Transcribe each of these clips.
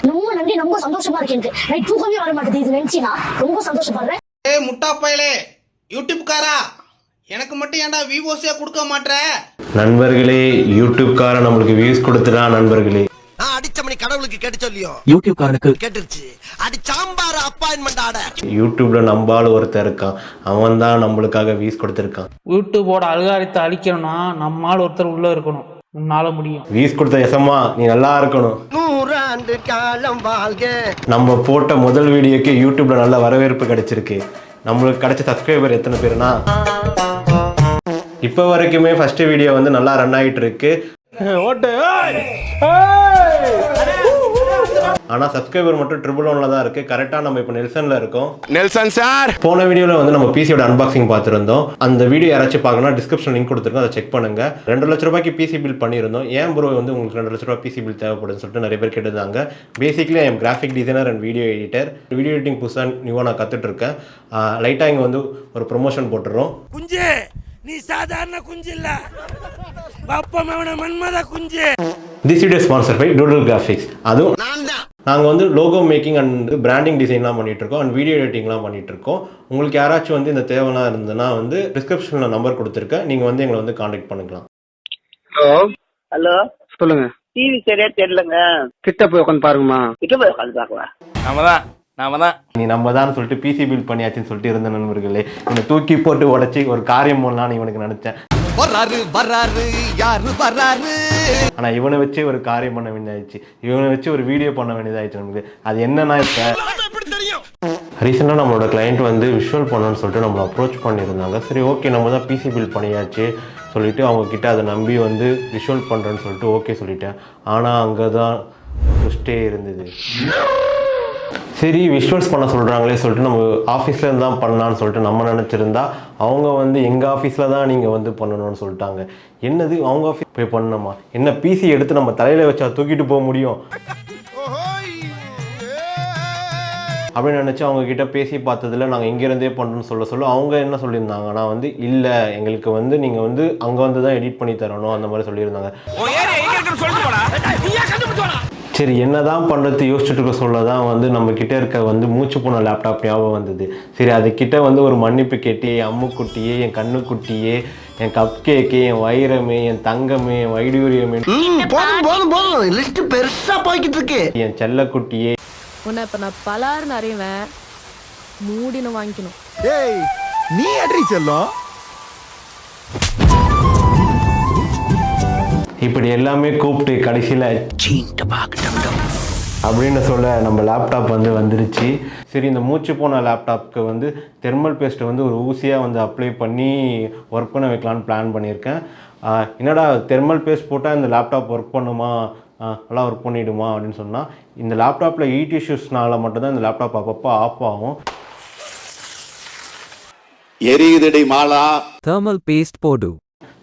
ரொம்ப நன்றி, ரொம்ப சந்தோஷமா இருக்கு எனக்கு. ரைட், தூக்கமே வர மாட்டேது இது நினைச்சினா. ரொம்ப சந்தோஷப்படுறேன். முட்டா பயலே யூடியூப்காரா, எனக்கு மட்டும் ஏன்டா வியூஸே கொடுக்க மாட்டற? நண்பர்களே, யூடியூப்காரன் நம்மளுக்கு வியூஸ் கொடுத்துடா நண்பர்களே. அடிச்ச மணி கடவுளுக்கு கேட்டு சொல்லியோ, யூடியூப்காரனுக்கு கேட்டுருச்சு. அடி சாம்பார் அப்பாயின்மெண்ட் ஆர்டர். யூடியூப்ல நம்பால் ஒருத்தர் இருக்கான், அவன் தான் நம்மளுக்காக வியூஸ் கொடுத்துருக்கான். யூடியூபோட அல்காரித்தை அழிக்கணும்னா நம்மால் ஒருத்தர் உள்ள இருக்கணும். உன்னால முடியும். வியூஸ் கொடுத்த எசமா நீ நல்லா இருக்கணும். 100 ஆண்டு காலம் வாழ்க. நம்ம போட்ட முதல் வீடியோக்கு யூடியூப்ல நல்ல வரவேற்பு கிடைச்சிருக்கு. நம்மளுக்கு கிடைச்ச சப்ஸ்கிரைபர் எத்தனை பேருனா, இப்போ வரைக்குமே ஃபர்ஸ்ட் வீடியோ வந்து நல்லா ரன் ஆகிட்டு இருக்கு. ஆனால் சப்ஸ்கிரைபர் மட்டும் 111 தான் இருக்கு. கரெக்டாக நம்ம இப்போ நெல்சன்ல இருக்கோம். நெல்சன் சார், போன வீடியோவில் வந்து நம்ம பிசியோட அன்பாக்சிங் பார்த்துருந்தோம். அந்த வீடியோ யாராச்சும் பார்க்கணும், டிஸ்கிரிப்ஷன் லிங்க் கொடுத்துருக்கோம், அதை செக் பண்ணுங்க. 2 லட்ச ரூபாய்க்கு பிசி பில் பண்ணியிருந்தோம். ஏன் ப்ரோ வந்து உங்களுக்கு 2 லட்ச ரூபாய் பிசி பில் தேவைப்படுதுன்னு சொல்லிட்டு நிறைய பேர் கேட்டிருந்தாங்க. Basically I am graphic designer and video editor. Video editing புதுசாக நியூவாக நான் கற்றுட்டு இருக்கேன். லைட்டாக இங்கே வந்து ஒரு ப்ரொமோஷன் போட்டுடுறோம். குஞ்சு, நீ சாதாரண குஞ்சு இல்ல, பாப்பமவன மன்மத குஞ்சு. This video sponsor by Doodle Graphics. அதுவும் நாங்கள் வந்து லோகோ மேக்கிங் அண்ட் பிராண்டிங் டிசைன்லாம் பண்ணிட்டு இருக்கோம் அண்ட் வீடியோ எடிட்டிங்லாம் பண்ணிட்டு இருக்கோம். உங்களுக்கு யாராச்சும் வந்து இந்த தேவைலாம் இருந்ததுன்னா வந்து டிஸ்கிரிப்ஷனில் நம்பர் கொடுத்துருக்கேன், நீங்கள் வந்து எங்களை வந்து காண்டாக்ட் பண்ணிக்கலாம். ஹலோ, சொல்லுங்க. டிவி சரியா தெரியலங்க. கிட்ட போய் உட்காந்து பாருங்கம்மா. கிட்ட போய் உட்காந்து பார்க்கலாம். நீ நம்ம தான் சொல்லிட்டு பிசி பில் பண்ணியாச்சுன்னு சொல்லிட்டு இருந்த நண்பர்களே, இவனை தூக்கி போட்டு உடச்சி ஒரு காரியம் பண்ணலான்னு இவனுக்கு நினைச்சேன். ஆனால் இவனை வச்சு ஒரு காரியம் பண்ண வேண்டியதாயிடுச்சு, இவனை வச்சு ஒரு வீடியோ பண்ண வேண்டியதாயிடுச்சு நமக்கு. அது என்னன்னா, இப்போ ரீசெண்டாக நம்மளோட கிளைண்ட் வந்து விஷுவல் பண்ணணும்னு சொல்லிட்டு நம்மளை அப்ரோச் பண்ணியிருந்தாங்க. சரி ஓகே, நம்ம தான் பிசி பில் பண்ணியாச்சு சொல்லிட்டு அவங்கக்கிட்ட அதை நம்பி வந்து விஷுவல் பண்ணுறேன்னு சொல்லிட்டு ஓகே சொல்லிட்டேன். ஆனால் அங்கே தான் ட்விஸ்டே இருந்தது. சரி விஷுவல்ஸ் பண்ண சொல்கிறாங்களே சொல்லிட்டு நம்ம ஆஃபீஸில் இருந்து தான் பண்ணலான்னு சொல்லிட்டு நம்ம நினச்சிருந்தா, அவங்க வந்து எங்கள் ஆஃபீஸில் தான் நீங்கள் வந்து பண்ணணும்னு சொல்லிட்டாங்க. என்னது அவங்க ஆஃபீஸ் போய் பண்ணணுமா? என்ன பிசி எடுத்து நம்ம தலையில் வச்சா தூக்கிட்டு போக முடியும் அப்படின்னு நினச்சி அவங்கக்கிட்ட பேசி பார்த்ததில் நாங்கள் இங்கேருந்தே பண்ணுறோன்னு சொல்ல அவங்க என்ன சொல்லியிருந்தாங்கன்னா வந்து, இல்லை எங்களுக்கு வந்து நீங்கள் வந்து அங்கே வந்து தான் எடிட் பண்ணி தரணும் அந்த மாதிரி சொல்லியிருந்தாங்க. சரி என்ன தான் பண்ணுறது யோசிச்சுட்டு இருக்க சொல்ல தான் வந்து நம்மக்கிட்ட இருக்க வந்து மூச்சு போன லேப்டாப் ஞாபகம் வந்தது. சரி அதுக்கிட்ட வந்து ஒரு மன்னிப்பு கேட்டு, என் அம்முக்குட்டியே, என் கண்ணுக்குட்டியே, என் கப் கேக்கு, என் வைரமே, என் தங்கமே, என் வைடூரியமே, லிஸ்ட் பெருசா போய்கிட்டு இருக்கு, என் செல்லக்குட்டியே, உன்னை இப்ப நான் பலாருன்னு அறிவேன், மூடினு வாங்கிக்கணும். ஏய் நீ அட்ரி செல்லும். இப்படி எல்லாமே கூப்பிட்டு கடைசியில் அப்படின்னு சொல்ல நம்ம லேப்டாப் வந்து வந்துருச்சு. சரி இந்த மூச்சு போன லேப்டாப்புக்கு வந்து தெர்மல் பேஸ்ட்டை வந்து ஒரு ஊசியாக வந்து அப்ளை பண்ணி ஒர்க் பண்ண வைக்கலான்னு பிளான் பண்ணியிருக்கேன். என்னடா தெர்மல் பேஸ்ட் போட்டால் இந்த லேப்டாப் ஒர்க் பண்ணுமா, நல்லா ஒர்க் பண்ணிவிடுமா அப்படின்னு சொன்னால், இந்த லேப்டாப்பில் ஹீட் இஷ்யூஸ்னால மட்டும்தான் இந்த லேப்டாப் அப்பப்போ ஆஃப் ஆகும். எரியுதடி மாலா, தெர்மல் பேஸ்ட் போடு.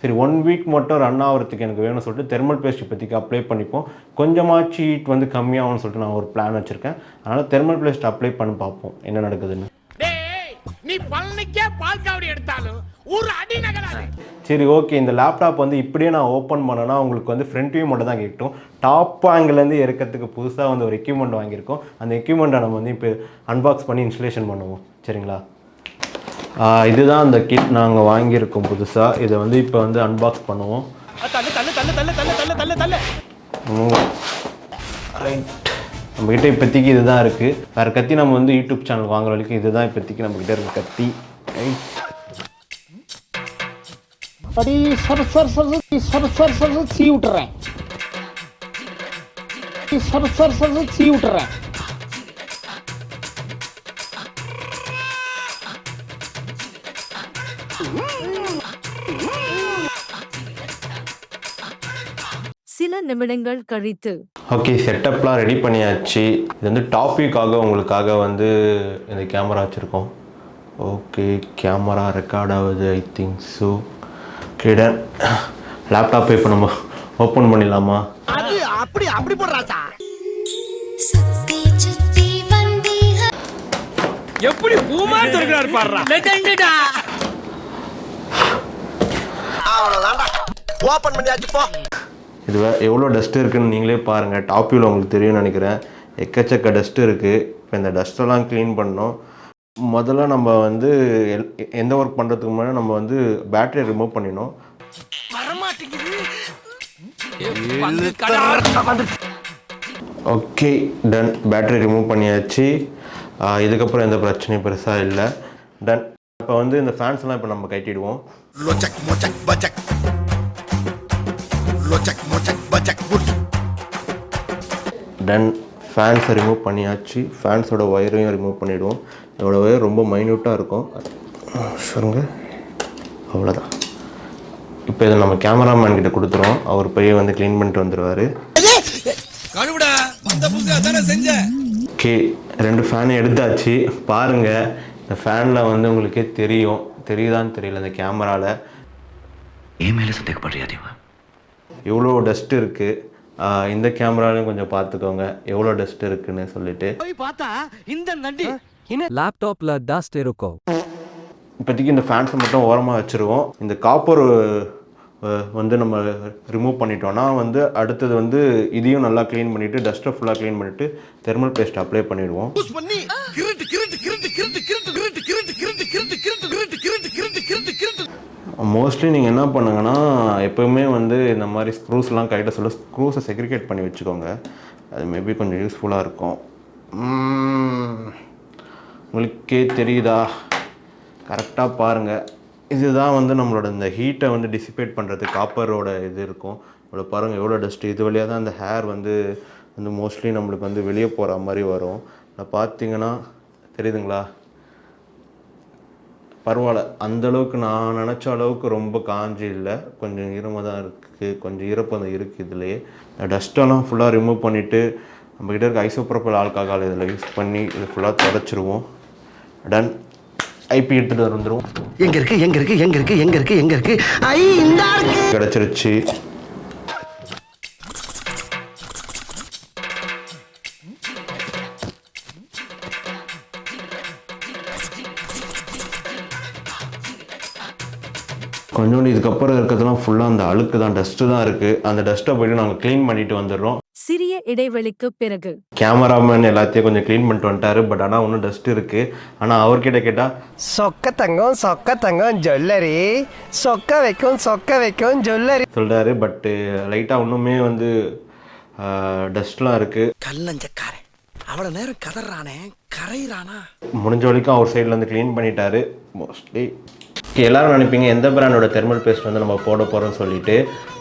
சரி 1 வீக் மட்டும் ரன் ஆகிறதுக்கு எனக்கு வேணும்னு சொல்லிட்டு தெர்மல் பேஸ்ட் இப்போதைக்கு அப்ளை பண்ணிப்போம். கொஞ்சமாச்சு ஹீட் வந்து கம்மியாகும்னு சொல்லிட்டு நான் ஒரு பிளான் வச்சுருக்கேன். அதனால் தெர்மல் பேஸ்ட் அப்ளை பண்ணி பார்ப்போம் என்ன நடக்குதுன்னு. சரி ஓகே, இந்த லேப்டாப் வந்து இப்படியே நான் ஓப்பன் பண்ணேன்னா உங்களுக்கு வந்து ஃப்ரண்ட் வியூ மட்டும் தான் கேட்கும். டாப் ஆங்கிலேருந்து இறக்கிறதுக்கு புதுசாக வந்து ஒரு எக்யூப்மெண்ட் வாங்கியிருக்கோம். அந்த எக்யூப்மெண்ட்டை நம்ம வந்து இப்போ அன்பாக்ஸ் பண்ணி இன்ஸ்டலேஷன் பண்ணுவோம். சரிங்களா, இதுதான் அந்த கிட் நாங்கள் வாங்கியிருக்கோம் புதுசாக. இதை வந்து இப்போ வந்து அன்பாக்ஸ் பண்ணுவோம். ரைட், நம்மக்கிட்ட இப்போதைக்கு இதுதான் இருக்குது. வேறு கத்தி நம்ம வந்து யூடியூப் சேனல் வாங்குற வரைக்கும் இதுதான் இப்போதைக்கு நம்மக்கிட்ட இருக்க கத்தி. விட்டுறேன். சில நிமிடங்கள் கழித்து ஓகே, செட்டப்லாம் ரெடி பண்ணியாச்சு. இது வந்து டாப்பிக்காக உங்களுக்காக வந்து இந்த கேமரா வச்சுருக்கோம். ஓகே, கேமரா ரெக்கார்ட் ஆகுது ஐ திங்க் ஸோ. கிடன் லேப்டாப்பை இப்போ நம்ம ஓப்பன் பண்ணிடலாமா? அப்படி அப்படி போடுறாச்சா? எப்படி பூமா தர்றாரு பாறா, லெஜெண்டடா. அவ்வளவுதான்டா, ஓபன் பண்ணியாச்சு போ. இது எவ்வளோ டஸ்ட் இருக்குன்னு நீங்களே பாருங்கள். டாப் வியூவில் உங்களுக்கு தெரியும்னு நினைக்கிறேன். எக்கச்சக்க டஸ்ட் இருக்குது. இப்போ இந்த டஸ்ட்டெல்லாம் க்ளீன் பண்ணோம். முதல்ல நம்ம வந்து எந்த ஒர்க் பண்ணுறதுக்கு முன்னாடி நம்ம வந்து பேட்டரியை ரிமூவ் பண்ணிடணும். ஓகே டன், பேட்டரி ரிமூவ் பண்ணியாச்சு. இதுக்கப்புறம் எந்த பிரச்சனையும் பெருசாக இல்லை. டன். இப்போ வந்து இந்த ஃபேன்ஸ்லாம் இப்போ நம்ம கட்டிடுவோம். டன். ஃபேன்ஸை ரிமூவ் பண்ணியாச்சு. ஃபேன்ஸோட ஒயரையும் ரிமூவ் பண்ணிவிடுவோம். இதோட ஒயர் ரொம்ப மைன்யூட்டாக இருக்கும். சொல்லுங்க, அவ்வளோதான். இப்போ இதை நம்ம கேமராமேன் கிட்ட கொடுத்துருவோம். அவர் போய் வந்து க்ளீன் பண்ணிட்டு வந்துடுவார். ஓகே, 2 ஃபேனை எடுத்தாச்சு. பாருங்கள், இந்த ஃபேனில் வந்து உங்களுக்கே தெரியுதான்னு தெரியல இந்த கேமராவில். ஏன் மேலே சந்தேகப்படுறியா தேவா? எவ்வளோ டஸ்ட் இருக்குது. இந்த கேமராலையும் கொஞ்சம் பார்த்துக்கோங்க எவ்வளோ டஸ்ட் இருக்குன்னு சொல்லிட்டு. லேப்டாப்ல டஸ்ட் இருக்கும். இப்போதைக்கு இந்த ஃபேன்ஸை மட்டும் ஓரமாக வச்சுருவோம். இந்த காப்பர் வந்து நம்ம ரிமூவ் பண்ணிட்டோன்னா வந்து அடுத்தது வந்து இதையும் நல்லா க்ளீன் பண்ணிவிட்டு டஸ்ட்டை ஃபுல்லாக க்ளீன் பண்ணிவிட்டு தெர்மல் பேஸ்ட் அப்ளை பண்ணிவிடுவோம். மோஸ்ட்லி நீங்கள் என்ன பண்ணுங்கன்னா எப்போவுமே வந்து இந்த மாதிரி ஸ்க்ரூஸ்லாம் கைட்ட சொல்ல ஸ்க்ரூஸை செக்ரிகேட் பண்ணி வச்சுக்கோங்க. அது மேபி கொஞ்சம் யூஸ்ஃபுல்லாக இருக்கும். உங்களுக்கே தெரியுதா? கரெக்டாக பாருங்கள். இதுதான் வந்து நம்மளோட இந்த ஹீட்டை வந்து டிசிபேட் பண்ணுறது காப்பரோட இது இருக்கும். இவ்வளோ பாருங்கள் எவ்வளோ டஸ்ட்டு. இது வழியாக தான் அந்த ஹேர் வந்து மோஸ்ட்லி நம்மளுக்கு வந்து வெளியே போகிற மாதிரி வரும். நான் பார்த்தீங்கன்னா தெரியுதுங்களா? பரவாயில்ல, அந்தளவுக்கு நான் நினச்ச அளவுக்கு ரொம்ப காஞ்சி இல்லை. கொஞ்சம் ஈரமாக தான் இருக்குது, கொஞ்சம் ஈரப்பதம் இருக்குது. இதுலேயே டஸ்ட்டெல்லாம் ஃபுல்லாக ரிமூவ் பண்ணிவிட்டு நம்மக்கிட்ட இருக்க ஐசோப்ரோபைல் ஆல்கஹால் இதில் யூஸ் பண்ணி இது ஃபுல்லாக தொடச்சிருவோம். டன். ஐபி எடுத்துகிட்டு வந்துடும். எங்க இருக்கு கிடச்சிருச்சு. கொஞ்சோண்டு இதுக்கப்புறம் இருக்கிறதுலாம் ஃபுல்லாக அந்த அழுக்கு தான், டஸ்ட்டு தான் இருக்குது. அந்த டஸ்ட்டை போய்ட்டு நாங்கள் க்ளீன் பண்ணிட்டு வந்துடுறோம். சிறிய இடைவெளிக்கு பிறகு கேமராமேன் எல்லாத்தையும் கொஞ்சம் க்ளீன் பண்ணிட்டு வந்துட்டாரு. பட் ஆனால் இன்னும் டஸ்ட் இருக்குது. ஆனால் அவர்கிட்ட கேட்டால் சொக்க தங்கம் ஜுவல்லரி சொக்க வைக்கும் ஜுவல்லரி சொல்கிறாரு. பட்டு லைட்டாக இன்னுமே வந்து டஸ்ட்லாம் இருக்குது. கல்லஞ்சக்காரன் அவ்வளோ நேரம் கதறானே கரையிறானா. முடிஞ்ச வரைக்கும் அவர் சைட்லேருந்து க்ளீன் பண்ணிட்டாரு மோஸ்ட்லி. எல்லோரும் நினைப்பீங்க எந்த பிராண்டோட தெர்மல் பேஸ்ட் வந்து நம்ம போட போகிறோம்னு சொல்லிட்டு.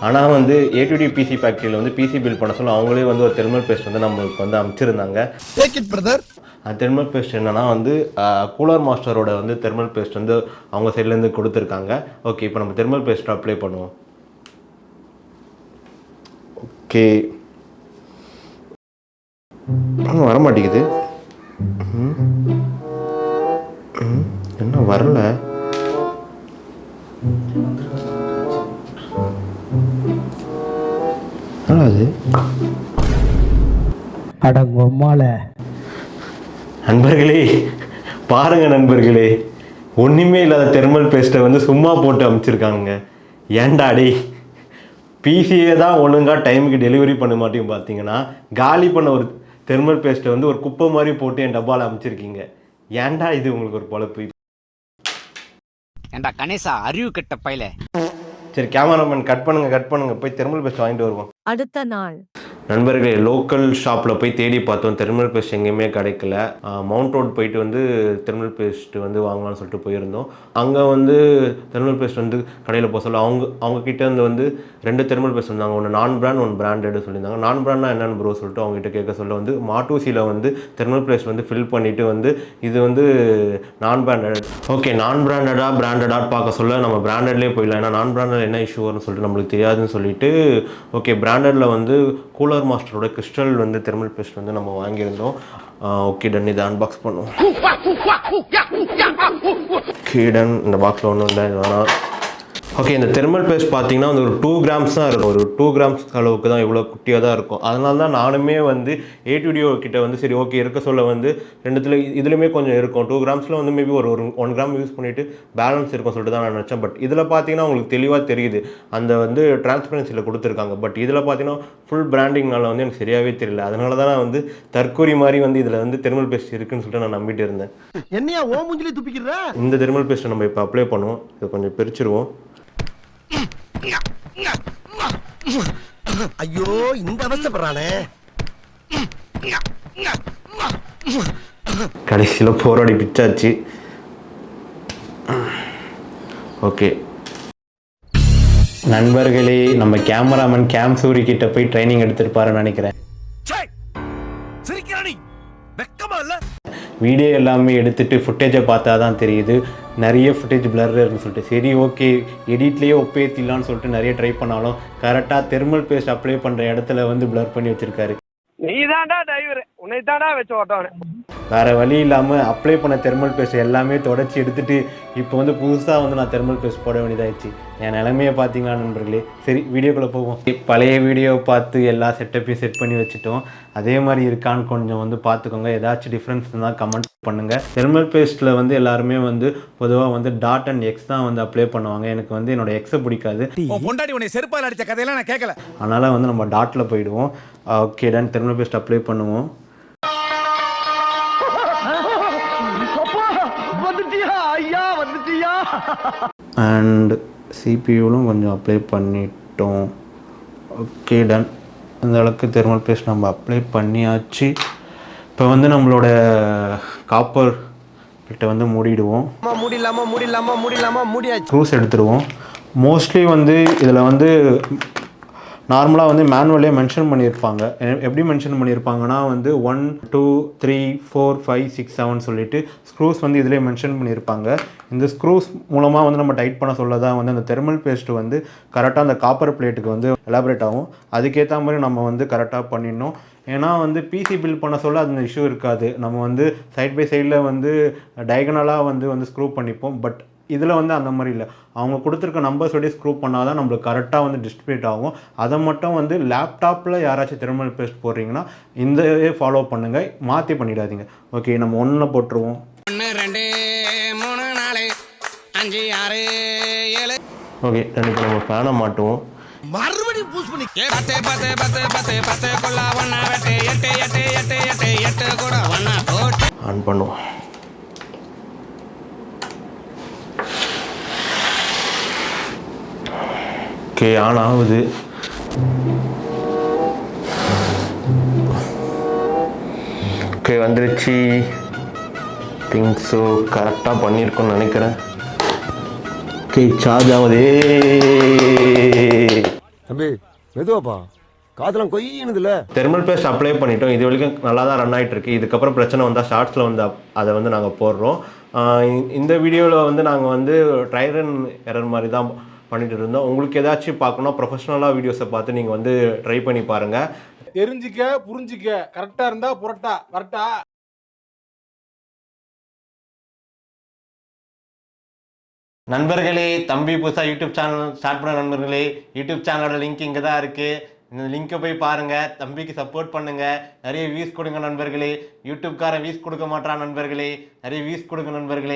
ஆனால் வந்து A2D PC ஃபேக்ட்ரியில் வந்து PC பில் பண்ண சொல்ல அவங்களே வந்து ஒரு தெர்மல் பேஸ்ட் வந்து நம்மளுக்கு வந்து அமைச்சிருந்தாங்க. அந்த தெர்மல் பேஸ்ட் என்னன்னா வந்து கூலர் மாஸ்டரோட வந்து தெர்மல் பேஸ்ட் வந்து அவங்க சைட்லேருந்து கொடுத்துருக்காங்க. ஓகே, இப்போ நம்ம தெர்மல் பேஸ்ட் அப்ளை பண்ணுவோம். ஓகே, வர மாட்டேங்குது. என்ன வரல? நண்பர்களே பாருங்க நண்பர்களே, ஒன்றுமே இல்லாத தெர்மல் பேஸ்ட்டை வந்து சும்மா போட்டு அமைச்சிருக்காங்க. ஏன்டா டே, பிசியே தான் ஒழுங்காக டைமுக்கு டெலிவரி பண்ண மாட்டேங்க. பார்த்தீங்கன்னா காலி பண்ண ஒரு தெர்மல் பேஸ்ட்டை வந்து ஒரு குப்பை மாதிரி போட்டு என் டப்பாவில் அமைச்சிருக்கீங்க. ஏன்டா இது உங்களுக்கு ஒரு பொழப்பு? ஏண்டா கணேசா, அறிவு கெட்ட பையல. சரி, கேமராமேன் கட் பண்ணுங்க போய் தெர்மல் பேஸ்ட் வாங்கிட்டு வருவோம். அடுத்த நாள் நண்பர்களே லோக்கல் ஷாப்பில் போய் தேடி பார்த்தோம், தெர்மல் பேஸ்ட் எங்கேயுமே கிடைக்கல. மவுண்ட் ரோட் போயிட்டு வந்து தெர்மல் பேஸ்ட் வந்து வாங்கலாம்னு சொல்லிட்டு போயிருந்தோம். அங்கே வந்து தெர்மல் பேஸ்ட் வந்து கடையில் போக சொல்ல அவங்க கிட்டே வந்து 2 தெர்மல் பேஸ்ட் வந்தாங்க. ஒன்று நான் பிராண்ட், ஒன்று பிராண்டட் சொல்லியிருந்தாங்க. நான் பிராண்ட்னா என்னென்னு ப்ரோ சொல்லிட்டு அவங்ககிட்ட கேட்க சொல்ல வந்து மாட்டூசியில் வந்து தெர்மல் பேஸ்ட் வந்து ஃபில் பண்ணிவிட்டு வந்து இது வந்து நான் பிராண்டட். ஓகே, நான் பிராண்டடாக பார்க்க சொல்ல நம்ம பிராண்டட்லேயே போயிடலாம். ஏன்னா நான் பிராண்டட் என்ன இஷ்யூ வரும்னு சொல்லிட்டு நம்மளுக்கு தெரியாதுன்னு சொல்லிட்டு ஓகே பிராண்டடில் வந்து கூலர் மாஸ்டரோட கிறிஸ்டல் வந்து தெர்மல் பேஸ்ட் வந்து நம்ம வாங்கியிருந்தோம். ஓகே டன், இதை அன்பாக்ஸ் பண்ணுவோம். ஓகே டன், இந்த பாக்ஸில் ஒன்றும் இல்லை, வேணாம். ஓகே, இந்த தெர்மல் பேஸ்ட் பார்த்தீங்கன்னா வந்து ஒரு 2 கிராம்ஸ் தான் இருக்கும். ஒரு 2 கிராம்ஸ் அளவுக்கு தான், இவ்வளோ குட்டியாக தான் இருக்கும். அதனால தான் நானுமே வந்து ஏடிடிஓ கிட்ட வந்து சரி ஓகே இருக்க சொல்ல வந்து ரெண்டுத்துல இதுலையுமே கொஞ்சம் இருக்கும். 2 கிராம்ஸில் வந்து மேபி ஒரு 1 கிராம் யூஸ் பண்ணிவிட்டு பேலன்ஸ் இருக்கும் சொல்லிட்டு தான் நான் நினச்சேன். பட் இதில் பார்த்தீங்கன்னா உங்களுக்கு தெளிவாக தெரியுது, அந்த வந்து டிரான்ஸ்பரன்சியில் கொடுத்துருக்காங்க. பட் இதில் பார்த்தீங்கன்னா ஃபுல் பிராண்டிங்னால வந்து எனக்கு சரியாகவே தெரியல. அதனால தான் நான் வந்து தற்கூரி மாதிரி வந்து இதில் வந்து தெர்மல் பேஸ்ட் இருக்குன்னு சொல்லிட்டு நான் நம்பிட்டு இருந்தேன். என்னையா ஓ மூஞ்சிலே துப்பிக்கிறா? இந்த தெர்மல் பேஸ்ட்டை நம்ம இப்போ அப்ளை பண்ணுவோம். இதை கொஞ்சம் பிரிச்சுருவோம். ஐயோ இந்த அவஸ்தைப்படுறானே. கடைசியில் போராடி பிச்சாச்சு. ஓகே நண்பர்களே, நம்ம கேமராமேன் கேம் சூரி கிட்ட போய் ட்ரைனிங் எடுத்திருப்பாருன்னு நினைக்கிறேன். வீடியோ எல்லாமே எடுத்துகிட்டு ஃபுட்டேஜை பார்த்தா தான் தெரியுது நிறைய ஃபுட்டேஜ் பிளர் இருக்குன்னு சொல்லிட்டு. சரி ஓகே எடிட்லேயே ஒப்பேத்திடலான்னு சொல்லிட்டு நிறைய ட்ரை பண்ணாலும் கரெக்டாக தெர்மல் பேஸ்ட் அப்ளை பண்ணுற இடத்துல வந்து பிளர் பண்ணி வச்சுருக்காரு. நீ தாண்டா டிரைவர், உன்னை தாண்டா வச்சு ஓட்டவனே. வேறு வழி இல்லாமல் அப்ளை பண்ண தெர்மல் பேஸ்ட் எல்லாமே தொடச்சி எடுத்துகிட்டு இப்போ வந்து புதுசாக வந்து நான் தெர்மல் பேஸ்ட் போட வேண்டியதாகிடுச்சு. என் நிலைமையை பார்த்தீங்களா நண்பர்களே. சரி வீடியோக்குள்ளே போவோம். பழைய வீடியோவை பார்த்து எல்லா செட்டப்பையும் செட் பண்ணி வச்சுட்டோம். அதே மாதிரி இருக்கான்னு கொஞ்சம் வந்து பார்த்துக்கோங்க. ஏதாச்சும் டிஃப்ரென்ஸ் இருந்தால் கமெண்ட் பண்ணுங்கள். தெர்மல் பேஸ்ட்டில் வந்து எல்லாருமே வந்து பொதுவாக வந்து டாட் அண்ட் எக்ஸ் தான் வந்து அப்ளை பண்ணுவாங்க. எனக்கு வந்து என்னோட எக்ஸை பிடிக்காது. செருப்பால் அடித்த கதையெல்லாம் நான் கேட்கல. அதனால் வந்து நம்ம டாட்டில் போயிடுவோம். Okay done, thermal paste apply பண்ணுவோம். அண்ட் சிபியூலும் கொஞ்சம் அப்ளை பண்ணிட்டோம். ஓகே டன், அந்த அளவுக்கு தெர்மல் பேஸ்ட் நம்ம அப்ளை பண்ணியாச்சு. இப்போ வந்து நம்மளோட காப்பர் கிட்ட வந்து மூடிடுவோம். ஸ்க்ரூஸ் எடுத்துடுவோம். மோஸ்ட்லி வந்து இதில் வந்து நார்மலாக வந்து மேனுவலே மென்ஷன் பண்ணியிருப்பாங்க. எப்படி மென்ஷன் பண்ணியிருப்பாங்கன்னா வந்து 1 2 3 4 5 6 7 சொல்லிட்டு ஸ்க்ரூஸ் வந்து இதிலே மென்ஷன் பண்ணியிருப்பாங்க. இந்த ஸ்க்ரூஸ் மூலமாக வந்து நம்ம டைட் பண்ண சொல்ல தான் வந்து அந்த தெர்மல் பேஸ்ட்டு வந்து கரெக்டாக அந்த காப்பர் பிளேட்டுக்கு வந்து எலாபரேட் ஆகும். அதுக்கேற்ற மாதிரி நம்ம வந்து கரெக்டாக பண்ணிடணும். ஏன்னா வந்து பிசி பில் பண்ண சொல்ல அந்த இஷ்யூ இருக்காது. நம்ம வந்து சைட் பை சைடில் வந்து டயகனலாக வந்து ஸ்க்ரூ பண்ணிப்போம். பட் இதில் வந்து அந்த மாதிரி இல்லை. அவங்க கொடுத்துருக்க நம்பர்ஸோடய ஸ்க்ரூ பண்ணால் தான் நம்மளுக்கு கரெக்டாக வந்து டிஸ்ட்ரிபியூட் ஆகும். அதை மட்டும் வந்து லேப்டாப்பில் யாராச்சும் தெர்மல் பேஸ்ட் போடுறீங்கன்னா இந்த ஃபாலோ பண்ணுங்கள், மாற்றி பண்ணிடாதீங்க. ஓகே நம்ம 1 போட்டுருவோம். 1 2 3 4 5 6 7. ஓகே இப்போ நம்ம ஃபேனை மாட்டுவோம். மறுபடியும் பூஸ் பண்ணி 10 10 10 10 10 கொள்ள 1 வெட்டு 8 8 8 8 8 கூட 1 போட்டு ஆன் பண்ணுவோம். ஓகே ஆன் ஆகுது. ஓகே வந்துருச்சு. திங்ஸோ கரெக்டாக பண்ணியிருக்கோன்னு நினைக்கிறேன். ஓகே சார்ஜ் ஆகுதே. தம்பி மெதுவாப்பா, காதெல்லாம் கொய்யினுதுல. தெர்மல் பேஸ்ட் அப்ளை பண்ணிட்டோம். இது வரைக்கும் நல்லா தான் ரன் ஆகிட்டு இருக்கு. இதுக்கப்புறம் பிரச்சனை வந்தால் ஷார்ட்ஸில் வந்து அதை வந்து நாங்கள் போடுறோம். இந்த வீடியோவில் வந்து நாங்கள் வந்து ட்ரையல் அண்ட் எரர் மாதிரி தான் பண்ணிட்டு இருந்தோம். உங்களுக்கு ஏதாச்சும் பார்க்கணும் ப்ரொஃபஷனலாக வீடியோஸை பார்த்து நீங்கள் வந்து ட்ரை பண்ணி பாருங்கள். தெரிஞ்சிக்க புரிஞ்சிக்க, கரெக்டாக இருந்தா புரட்டா கரெக்டா. நண்பர்களே, தம்பி புதுசாக யூடியூப் சேனல் ஸ்டார்ட் பண்ண நண்பர்களே, யூடியூப் சேனலோட லிங்க் இங்கே தான் இருக்குது. இந்த லிங்கை போய் பாருங்கள், தம்பிக்கு சப்போர்ட் பண்ணுங்கள், நிறைய வியூஸ் கொடுங்க நண்பர்களே. யூடியூப்காரன் வியூஸ் கொடுக்க மாட்டான் நண்பர்களே, நிறைய வியூஸ் கொடுங்க நண்பர்களே.